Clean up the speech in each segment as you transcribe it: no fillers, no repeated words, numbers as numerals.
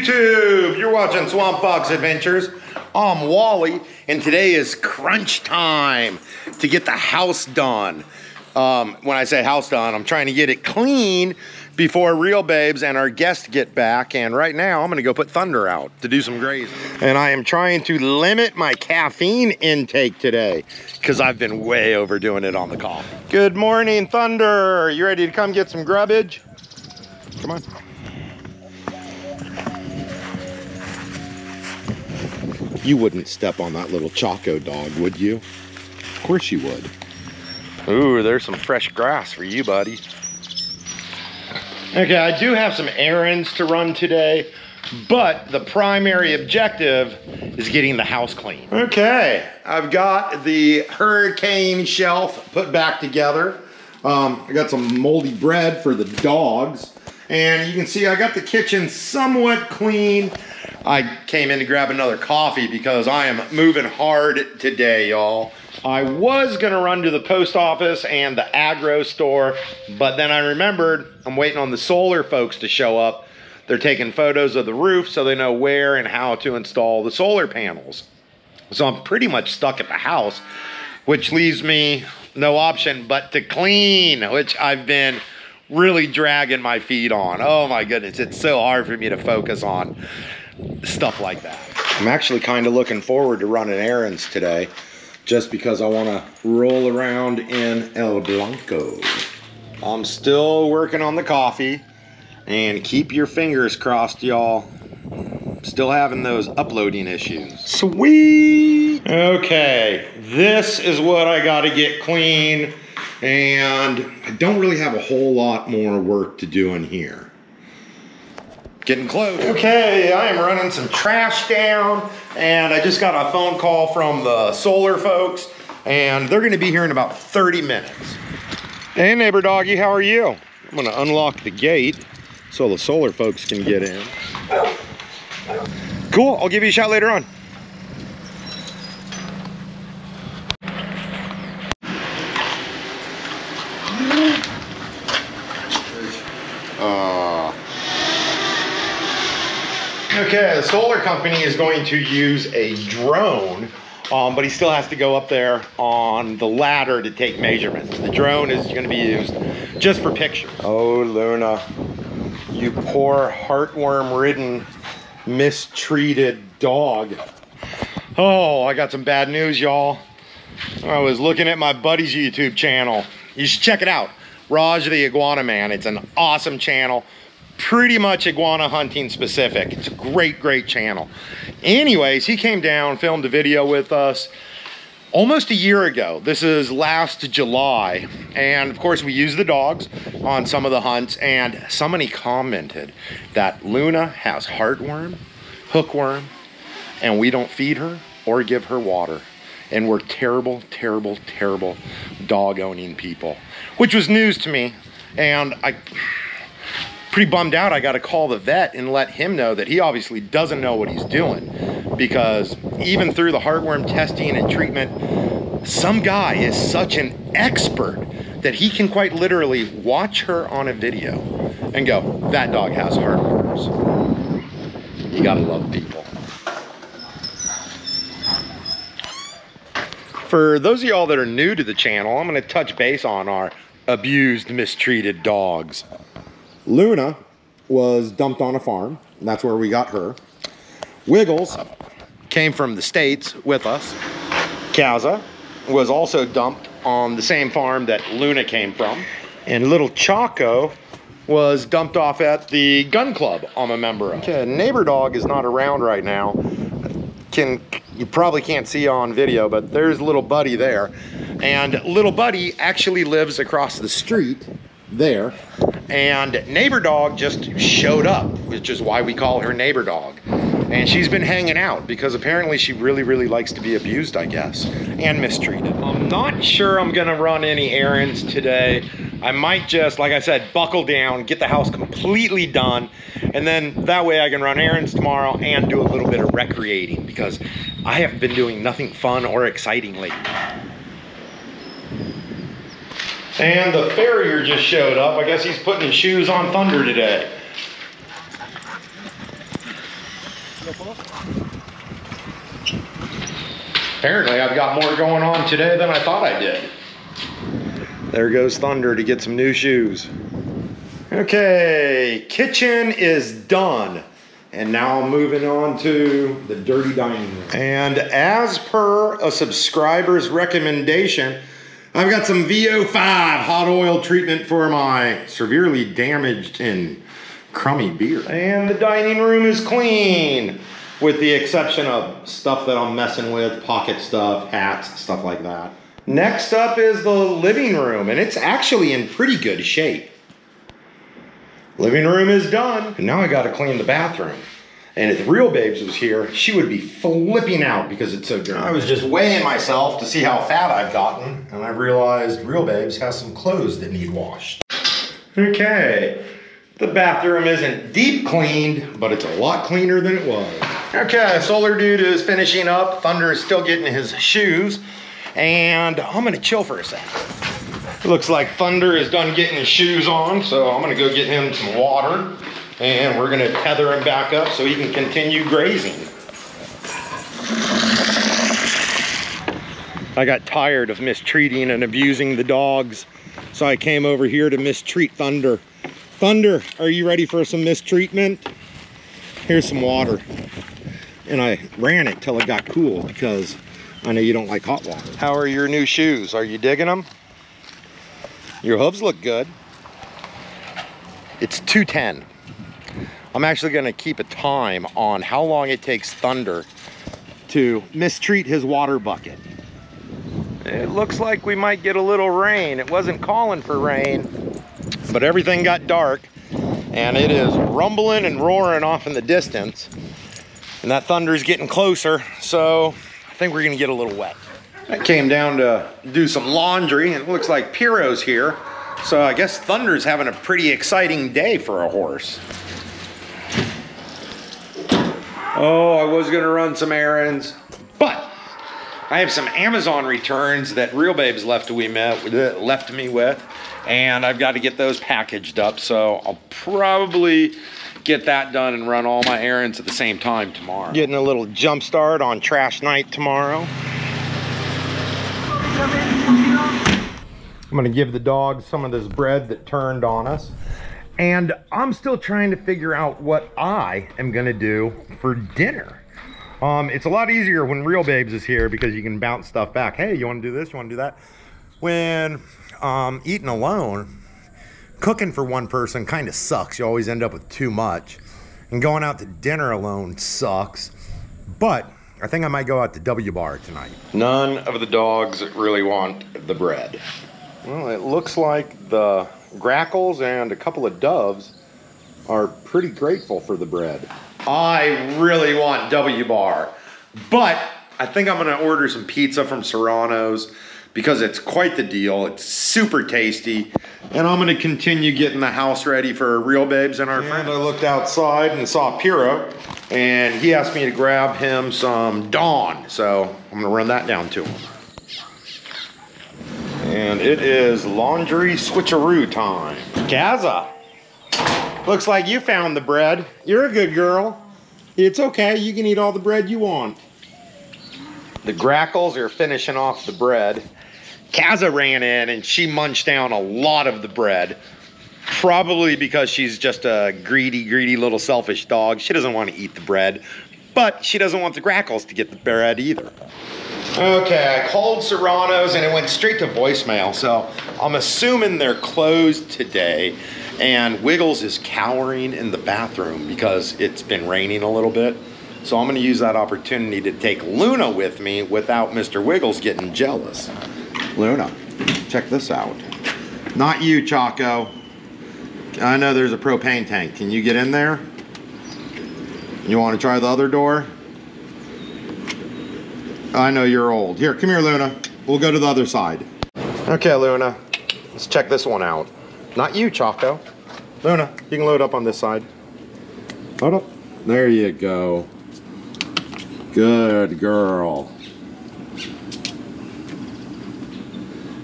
YouTube? You're watching Swamp Fox Adventures. I'm Wally, and today is crunch time to get the house done. When I say house done, I'm trying to get it clean before Real Babes and our guests get back. And right now, I'm gonna go put Thunder out to do some grazing. And I am trying to limit my caffeine intake today because I've been way overdoing it on the coffee. Good morning, Thunder. You ready to come get some grubbage? Come on. You wouldn't step on that little Choco dog, would you? Of course you would. Ooh, there's some fresh grass for you, buddy. Okay, I do have some errands to run today, but the primary objective is getting the house clean. Okay, I've got the hurricane shelf put back together. I got some moldy bread for the dogs. And you can see I got the kitchen somewhat clean. I came in to grab another coffee because I am moving hard today, y'all. I was gonna run to the post office and the agro store, but then I remembered I'm waiting on the solar folks to show up. They're taking photos of the roof so they know where and how to install the solar panels. So I'm pretty much stuck at the house, which leaves me no option but to clean, which I've been really dragging my feet on. Oh my goodness, it's so hard for me to focus on stuff like that. I'm actually kind of looking forward to running errands today just because I want to roll around in El Blanco. I'm still working on the coffee, and keep your fingers crossed, y'all. Still having those uploading issues. Sweet! Okay, this is what I got to get clean, and I don't really have a whole lot more work to do in here. Getting close. Okay, I am running some trash down, and I just got a phone call from the solar folks, and they're gonna be here in about 30 minutes. Hey neighbor doggy, how are you? I'm gonna unlock the gate so the solar folks can get in. Cool, I'll give you a shot later on. Okay, the solar company is going to use a drone, but he still has to go up there on the ladder to take measurements. The drone is going to be used just for pictures. Oh, Luna, you poor heartworm-ridden, mistreated dog. Oh, I got some bad news, y'all. I was looking at my buddy's YouTube channel. You should check it out. Raj the Iguana Man. It's an awesome channel. Pretty much iguana hunting specific. It's a great channel. Anyways, he came down, filmed a video with us almost a year ago. This is last July. And of course we use the dogs on some of the hunts, and somebody commented that Luna has heartworm, hookworm, and we don't feed her or give her water. And we're terrible dog owning people, which was news to me. And pretty bummed out. I got to call the vet and let him know that he obviously doesn't know what he's doing, because even through the heartworm testing and treatment, some guy is such an expert that he can quite literally watch her on a video and go, that dog has heartworms. You gotta love people. For those of y'all that are new to the channel, I'm going to touch base on our abused, mistreated dogs. Luna was dumped on a farm, and that's where we got her. Wiggles came from the States with us. Kaza was also dumped on the same farm that Luna came from. And little Choco was dumped off at the gun club I'm a member of. Okay, neighbor dog is not around right now. You probably can't see on video, but there's little buddy there. And little buddy actually lives across the street there, and neighbor dog just showed up, which is why we call her neighbor dog. And she's been hanging out because apparently she really likes to be abused, I guess, and mistreated. I'm not sure I'm gonna run any errands today. I might just, like I said, buckle down, get the house completely done, and then that way I can run errands tomorrow and do a little bit of recreating, because I haven't been doing nothing fun or exciting lately. And the farrier just showed up. I guess he's putting his shoes on Thunder today. Apparently I've got more going on today than I thought I did. There goes Thunder to get some new shoes. Okay, kitchen is done. And now moving on to the dirty dining room. And as per a subscriber's recommendation, I've got some VO5 hot oil treatment for my severely damaged and crummy beer. And the dining room is clean, with the exception of stuff that I'm messing with, pocket stuff, hats, stuff like that. Next up is the living room, and it's actually in pretty good shape. Living room is done. And now I gotta clean the bathroom. And if Real Babes was here, she would be flipping out because it's so dirty. I was just weighing myself to see how fat I've gotten, and I realized Real Babes has some clothes that need washed. Okay, the bathroom isn't deep cleaned, but it's a lot cleaner than it was. Okay, Solar Dude is finishing up. Thunder is still getting his shoes, and I'm gonna chill for a second. It looks like Thunder is done getting his shoes on, so I'm gonna go get him some water, and we're gonna tether him back up so he can continue grazing. I got tired of mistreating and abusing the dogs, so I came over here to mistreat Thunder. Thunder, are you ready for some mistreatment? Here's some water. And I ran it till it got cool because I know you don't like hot water. How are your new shoes? Are you digging them? Your hooves look good. It's 2:10. I'm actually gonna keep a time on how long it takes Thunder to mistreat his water bucket. It looks like we might get a little rain. It wasn't calling for rain, but everything got dark and it is rumbling and roaring off in the distance. And that Thunder's getting closer, so I think we're gonna get a little wet. I came down to do some laundry, and it looks like Piero's here. So I guess Thunder's having a pretty exciting day for a horse. Oh, I was gonna run some errands, but I have some Amazon returns that Real Babes left me with, and I've got to get those packaged up, so I'll probably get that done and run all my errands at the same time tomorrow. Getting a little jump start on trash night tomorrow. I'm gonna give the dogs some of this bread that turned on us. And I'm still trying to figure out what I am gonna do for dinner. It's a lot easier when Real Babes is here because you can bounce stuff back. Hey, you wanna do this, you wanna do that? When eating alone, cooking for one person kind of sucks. You always end up with too much. And going out to dinner alone sucks. But I think I might go out to W Bar tonight. None of the dogs really want the bread. Well, it looks like the grackles and a couple of doves are pretty grateful for the bread. I really want W Bar, but I think I'm gonna order some pizza from Serrano's because it's quite the deal. It's super tasty. And I'm gonna continue getting the house ready for Real Babes and our friends. I looked outside and saw Piero, and he asked me to grab him some Dawn. So I'm gonna run that down to him. And it is laundry switcheroo time. Kaza, looks like you found the bread. You're a good girl. It's okay, you can eat all the bread you want. The grackles are finishing off the bread. Kaza ran in and she munched down a lot of the bread. Probably because she's just a greedy little selfish dog. She doesn't want to eat the bread, but she doesn't want the grackles to get the bread either. Okay, I called Serrano's and it went straight to voicemail, so I'm assuming they're closed today, and Wiggles is cowering in the bathroom because it's been raining a little bit. So I'm gonna use that opportunity to take Luna with me without Mr. Wiggles getting jealous. Luna, check this out. Not you, Choco. I know there's a propane tank. Can you get in there? You wanna try the other door? I know you're old. Here, come here, Luna. We'll go to the other side. Okay, Luna, let's check this one out. Not you, Choco. Luna, you can load up on this side. Load up. There you go. Good girl.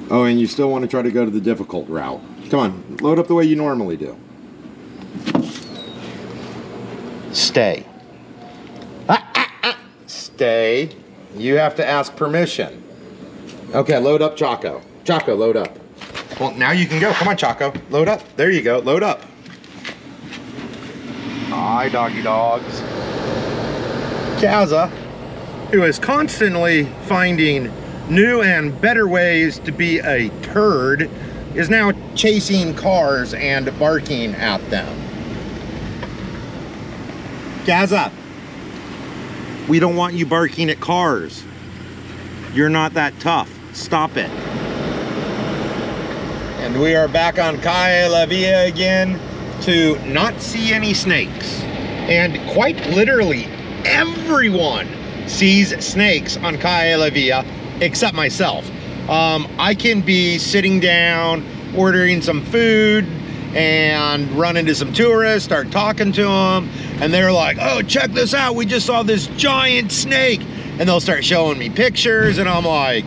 Oh, and you still want to try to go to the difficult route. Come on, load up the way you normally do. Stay. stay, you have to ask permission. Okay, load up Choco. Choco, load up. Well, now you can go. Come on, Choco. Load up. There you go. Load up. Hi, doggy dogs. Kaza, who is constantly finding new and better ways to be a turd, is now chasing cars and barking at them. Kaza, we don't want you barking at cars. You're not that tough. Stop it. And we are back on Calle La Via again to not see any snakes. And quite literally, everyone sees snakes on Calle La Via except myself. I can be sitting down, ordering some food, and run into some tourists, start talking to them, and they're like, oh, check this out, we just saw this giant snake. And they'll start showing me pictures, and I'm like,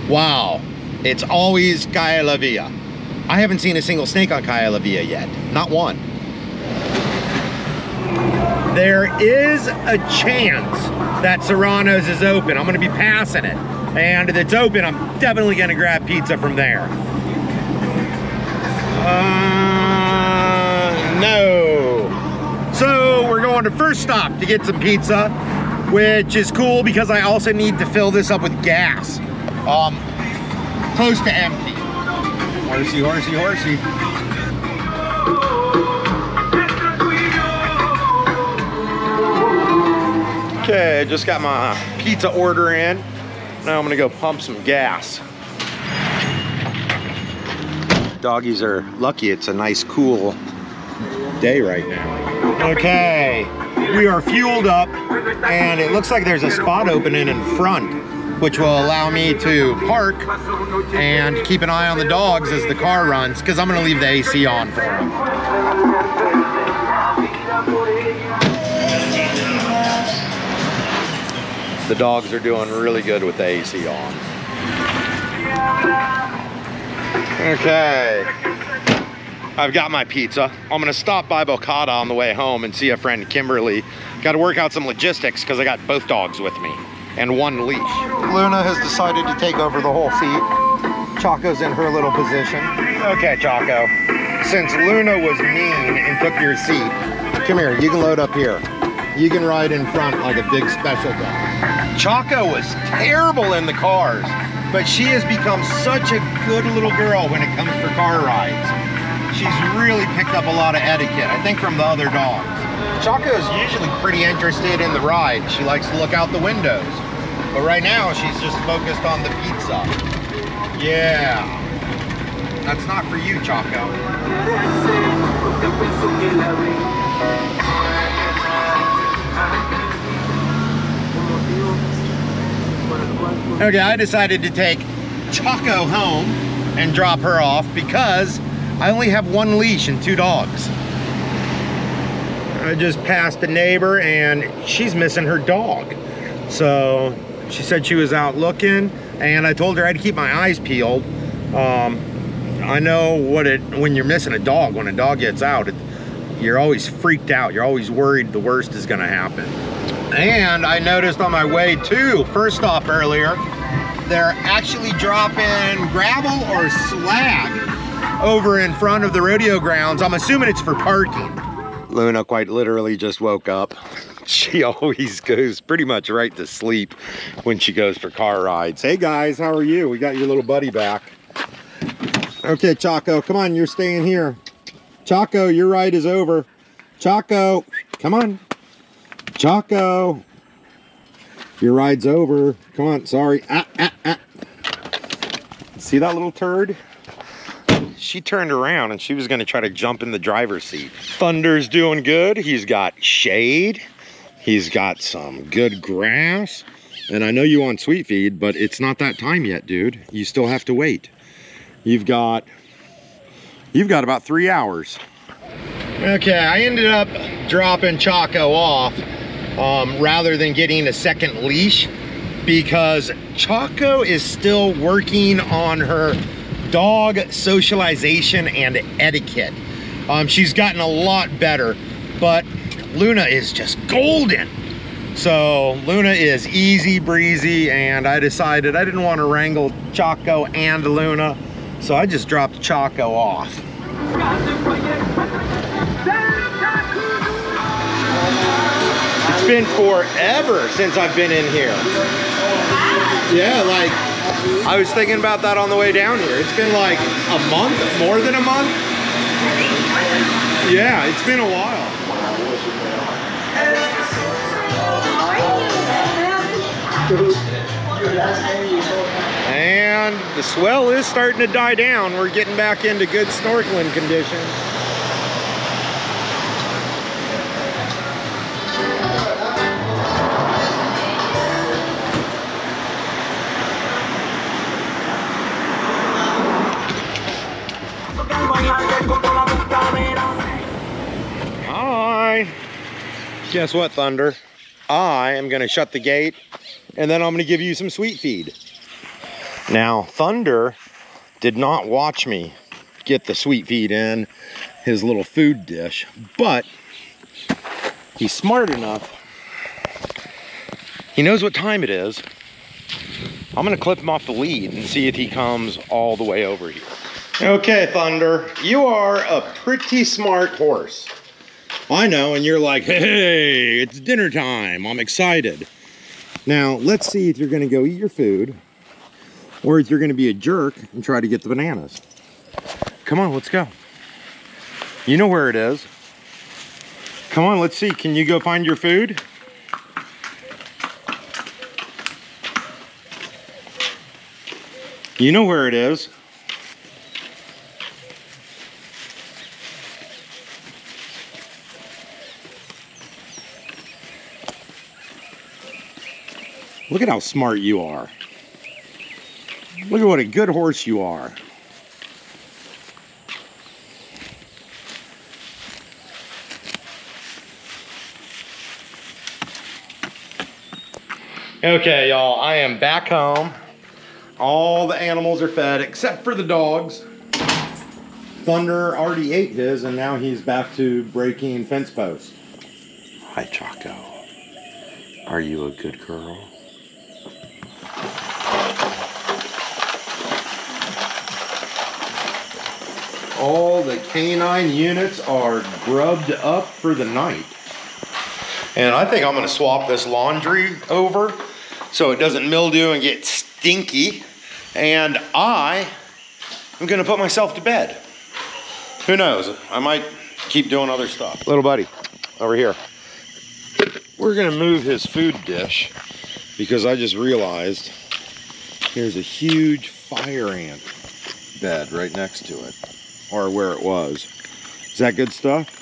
wow, it's always Calle La Via. I haven't seen a single snake on Calle La Via yet, not one. There is a chance that Serrano's is open. I'm gonna be passing it. And if it's open, I'm definitely gonna grab pizza from there. No. So we're going to First Stop to get some pizza, which is cool because I also need to fill this up with gas. Close to empty. Horsey, horsey, horsey. Okay, just got my pizza order in. Now I'm gonna go pump some gas. Doggies are lucky it's a nice cool day right now. Okay, we are fueled up and it looks like there's a spot opening in front, which will allow me to park and keep an eye on the dogs as the car runs, because I'm gonna leave the AC on for them. The dogs are doing really good with the AC on. Okay, I've got my pizza. I'm gonna stop by Bocata on the way home and see a friend, Kimberly. Got to work out some logistics because I got both dogs with me and one leash. Luna has decided to take over the whole seat. Choco's in her little position. Okay, Choco, since Luna was mean and took your seat, come here, you can load up here. You can ride in front like a big special dog. Choco was terrible in the cars, but she has become such a good little girl when it comes for car rides. She's really picked up a lot of etiquette, I think from the other dogs. Choco is usually pretty interested in the ride. She likes to look out the windows. But right now, she's just focused on the pizza. Yeah. That's not for you, Choco. Okay, I decided to take Choco home and drop her off because I only have one leash and 2 dogs. I just passed a neighbor and she's missing her dog. So she said she was out looking and I told her I had to keep my eyes peeled. I know when you're missing a dog, when a dog gets out, you're always freaked out. You're always worried the worst is gonna happen. And I noticed on my way to First Stop earlier, they're actually dropping gravel or slag over in front of the rodeo grounds. I'm assuming it's for parking. Luna quite literally just woke up. She always goes pretty much right to sleep when she goes for car rides. Hey guys, how are you? We got your little buddy back. Okay, Choco, come on, you're staying here. Choco, your ride is over. Choco, come on. Choco, your ride's over. Come on, sorry. See that little turd? She turned around and she was gonna try to jump in the driver's seat. Thunder's doing good. He's got shade. He's got some good grass. And I know you want sweet feed, but it's not that time yet, dude. You still have to wait. You've got about 3 hours. Okay, I ended up dropping Choco off rather than getting a second leash because Choco is still working on her dog socialization and etiquette. She's gotten a lot better, but Luna is just golden. So Luna is easy breezy, and I decided I didn't want to wrangle Choco and Luna, so I just dropped Choco off. It's been forever since I've been in here. Yeah, like, I was thinking about that on the way down here. It's been like a month, more than a month. Yeah, it's been a while. And the swell is starting to die down. We're getting back into good snorkeling conditions. Hi. Guess what, Thunder? I am gonna shut the gate, and then I'm gonna give you some sweet feed. Now, Thunder did not watch me get the sweet feed in his little food dish, but he's smart enough. He knows what time it is. I'm gonna clip him off the lead and see if he comes all the way over here. Okay, Thunder, you are a pretty smart horse. I know, and you're like, hey, it's dinner time. I'm excited. Now, let's see if you're gonna go eat your food, or if you're gonna be a jerk and try to get the bananas. Come on, let's go. You know where it is. Come on, let's see. Can you go find your food? You know where it is. Look at how smart you are. Look at what a good horse you are. Okay, y'all, I am back home. All the animals are fed except for the dogs. Thunder already ate his, and now he's back to breaking fence posts. Hi, Choco. Are you a good girl? All the canine units are grubbed up for the night. And I think I'm gonna swap this laundry over so it doesn't mildew and get stinky. And I am gonna put myself to bed. Who knows? I might keep doing other stuff. Little buddy, over here. We're gonna move his food dish because I just realized there's a huge fire ant bed right next to it, or where it was. Is that good stuff?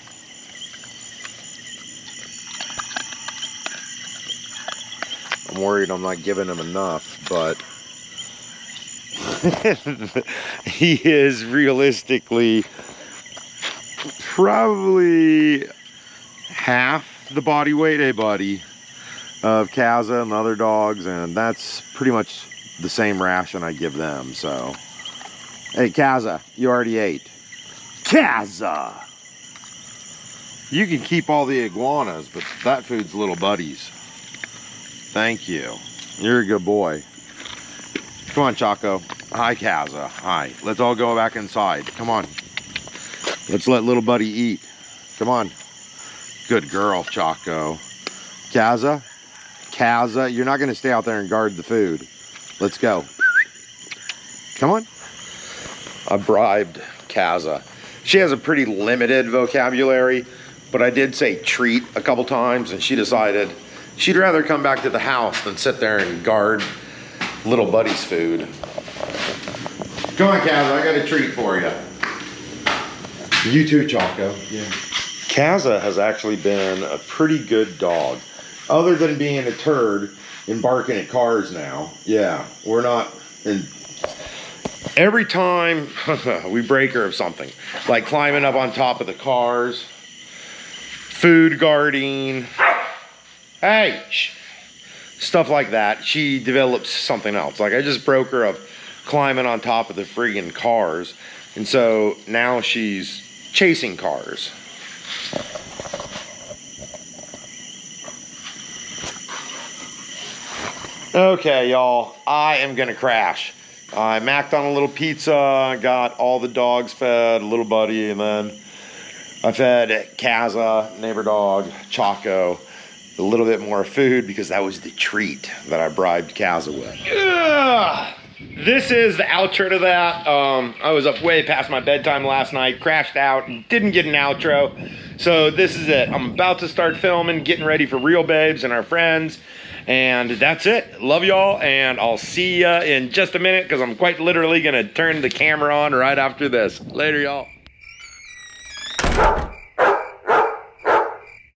I'm worried I'm not giving him enough, but he is realistically probably half the body weight, hey buddy, of Kaza and other dogs, and that's pretty much the same ration I give them. So, hey Kaza, you already ate. Kaza! You can keep all the iguanas, but that food's little buddies. Thank you. You're a good boy. Come on, Choco. Hi, Kaza. Hi. Let's all go back inside. Come on. Let's let little buddy eat. Come on. Good girl, Choco. Kaza? Kaza, you're not going to stay out there and guard the food. Let's go. Come on. I bribed Kaza. She has a pretty limited vocabulary, but I did say treat a couple times, and she decided she'd rather come back to the house than sit there and guard little buddy's food. Come on, Kaza, I got a treat for you. You too, Choco. Yeah. Kaza has actually been a pretty good dog, other than being a turd and barking at cars now. Yeah, we're not in. Every time we break her of something, like climbing up on top of the cars, food guarding, hey, stuff like that, she develops something else. Like I just broke her of climbing on top of the friggin' cars, and so now she's chasing cars. Okay, y'all, I am gonna crash. I macked on a little pizza, got all the dogs fed, little buddy, and then I fed Kaza, neighbor dog, Choco, a little bit more food because that was the treat that I bribed Kaza with. Ugh. This is the outro to that. I was up way past my bedtime last night, crashed out, and didn't get an outro. So this is it. I'm about to start filming, getting ready for Real Babes and our friends. And that's it. Love y'all, and I'll see ya in just a minute because I'm quite literally gonna turn the camera on right after this. Later, y'all.